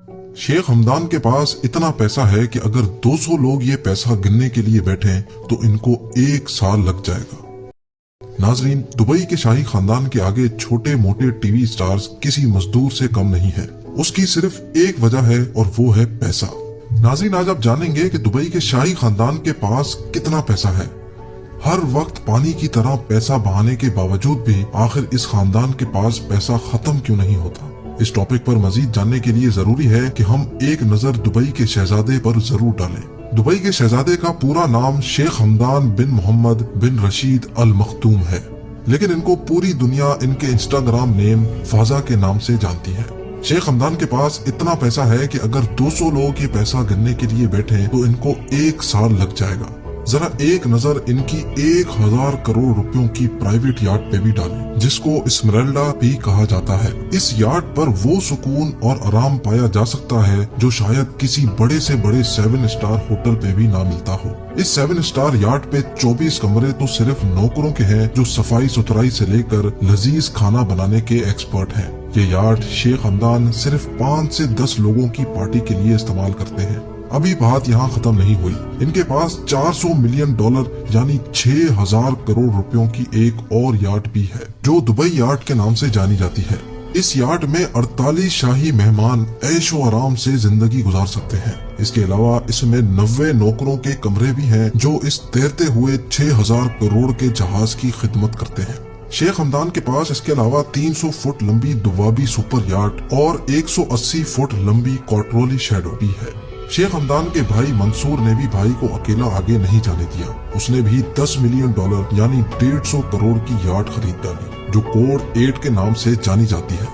शेख हमदान के पास इतना पैसा है कि अगर 200 लोग ये पैसा गिनने के लिए बैठें तो इनको 1 साल लग जाएगा। नाजरीन, दुबई के शाही खानदान के आगे छोटे मोटे टीवी स्टार्स किसी मजदूर से कम नहीं है। उसकी सिर्फ एक वजह है और वो है पैसा। नाजरीन, आज आप जानेंगे कि दुबई के शाही खानदान के पास कितना पैसा है। हर वक्त पानी की तरह पैसा बहाने के बावजूद भी आखिर इस खानदान के पास पैसा खत्म क्यों नहीं होता। इस टॉपिक पर मजीद जानने के लिए जरूरी है कि हम एक नजर दुबई के शहजादे पर जरूर डालें। दुबई के शहजादे का पूरा नाम शेख हमदान बिन मोहम्मद बिन रशीद अल मखदूम है, लेकिन इनको पूरी दुनिया इनके इंस्टाग्राम नेम फाजा के नाम से जानती है। शेख हमदान के पास इतना पैसा है कि अगर 200 लोग ये पैसा गिनने के लिए बैठे तो इनको 1 साल लग जाएगा। जरा एक नजर इनकी 1000 करोड़ रुपयों की प्राइवेट याट पे भी डालें, जिसको स्मरल्डा भी कहा जाता है। इस याट पर वो सुकून और आराम पाया जा सकता है जो शायद किसी बड़े से बड़े 7 स्टार होटल पे भी ना मिलता हो। इस 7 स्टार याट पे 24 कमरे तो सिर्फ नौकरों के हैं जो सफाई सुथराई से लेकर लजीज खाना बनाने के एक्सपर्ट हैं। ये याट शेख हमदान सिर्फ 5 से 10 लोगों की पार्टी के लिए इस्तेमाल करते हैं। अभी बात यहाँ खत्म नहीं हुई। इनके पास $400 मिलियन यानी 6000 करोड़ रुपयों की एक और याट भी है जो दुबई याट के नाम से जानी जाती है। इस याट में 48 शाही मेहमान ऐशो आराम से जिंदगी गुजार सकते हैं। इसके अलावा इसमें 90 नौकरों के कमरे भी हैं जो इस तैरते हुए 6000 करोड़ के जहाज की खिदमत करते हैं। शेख हमदान के पास इसके अलावा 300 फुट लंबी दुवाबी सुपर याट और 180 फुट लंबी कॉटरोली शैडो भी है। शेख हमदान के भाई मंसूर ने भी भाई को अकेला आगे नहीं जाने दिया। उसने भी $10 मिलियन यानी 150 करोड़ की याट खरीद डाली जो कोड 8 के नाम से जानी जाती है।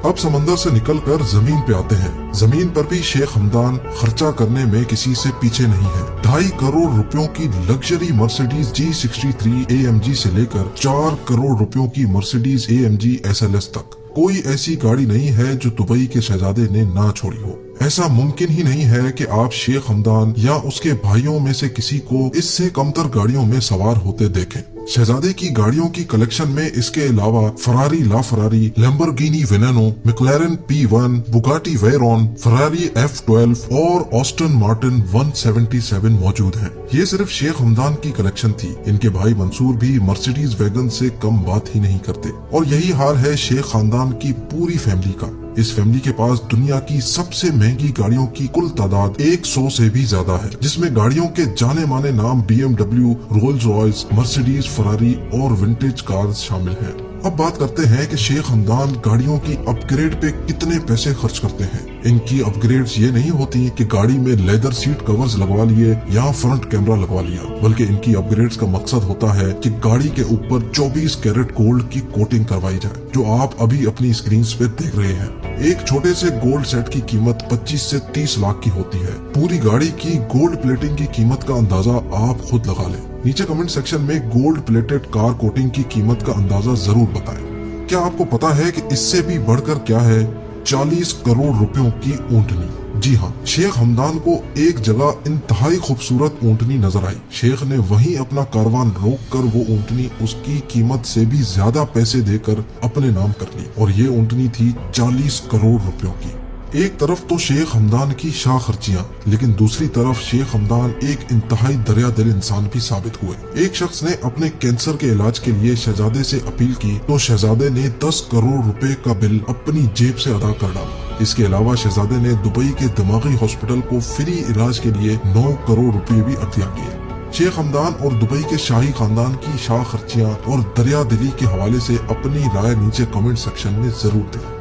अब समंदर से निकलकर जमीन पे आते हैं। जमीन पर भी शेख हमदान खर्चा करने में किसी से पीछे नहीं है। 2.5 करोड़ रुपयों की लग्जरी मर्सिडीज G63 AMG से लेकर 4 करोड़ रुपयों की मर्सिडीज AMG SLS तक कोई ऐसी गाड़ी नहीं है जो दुबई के शहजादे ने ना छोड़ी हो। ऐसा मुमकिन ही नहीं है कि आप शेख हमदान या उसके भाइयों में से किसी को इससे कमतर गाड़ियों में सवार होते देखें। शहजादे की गाड़ियों की कलेक्शन में इसके अलावा Ferrari LaFerrari, Lamborghini Veneno, McLaren P1, Bugatti Veyron, Ferrari F12 और ऑस्टन मार्टिन 177 मौजूद हैं। ये सिर्फ शेख हमदान की कलेक्शन थी। इनके भाई मंसूर भी मर्सिडीज वैगन से कम बात ही नहीं करते और यही हाल है शेख खानदान की पूरी फैमिली का। इस फैमिली के पास दुनिया की सबसे महंगी गाड़ियों की कुल तादाद 100 से भी ज्यादा है, जिसमें गाड़ियों के जाने माने नाम BMW, Rolls Royce, Mercedes, Ferrari और विंटेज कार्स शामिल हैं। अब बात करते हैं कि शेख हमदान गाड़ियों की अपग्रेड पे कितने पैसे खर्च करते हैं। इनकी अपग्रेड्स ये नहीं होती कि गाड़ी में लेदर सीट कवर्स लगवा लिए या फ्रंट कैमरा लगवा लिया, बल्कि इनकी अपग्रेड्स का मकसद होता है कि गाड़ी के ऊपर 24 कैरेट गोल्ड की कोटिंग करवाई जाए, जो आप अभी अपनी स्क्रीन पे देख रहे हैं। एक छोटे से गोल्ड सेट की कीमत 25 से 30 लाख की होती है। पूरी गाड़ी की गोल्ड प्लेटिंग की कीमत का अंदाजा आप खुद लगा लें। नीचे कमेंट सेक्शन में गोल्ड प्लेटेड कार कोटिंग की कीमत का अंदाजा जरूर बताएं। क्या आपको पता है कि इससे भी बढ़कर क्या है? 40 करोड़ रुपयों की ऊंटनी। जी हाँ, शेख हमदान को एक जगह इंतहाई खूबसूरत ऊंटनी नजर आई। शेख ने वहीं अपना कारवान रोककर वो ऊंटनी उसकी कीमत से भी ज्यादा पैसे देकर अपने नाम कर ली और ये ऊंटनी थी 40 करोड़ रुपयों की। एक तरफ तो शेख हमदान की शाह खर्चियां, लेकिन दूसरी तरफ शेख हमदान एक इंतहाई दरिया दिल इंसान भी साबित हुए। एक शख्स ने अपने कैंसर के इलाज के लिए शहजादे से अपील की तो शहजादे ने 10 करोड़ रुपए का बिल अपनी जेब से अदा कर डाला। इसके अलावा शहजादे ने दुबई के दिमागी हॉस्पिटल को फ्री इलाज के लिए 9 करोड़ रुपए भी अता किए। शेख हमदान और दुबई के शाही खानदान की शाह खर्चियां और दरिया दिली के हवाले से अपनी राय नीचे कमेंट सेक्शन में जरूर दें।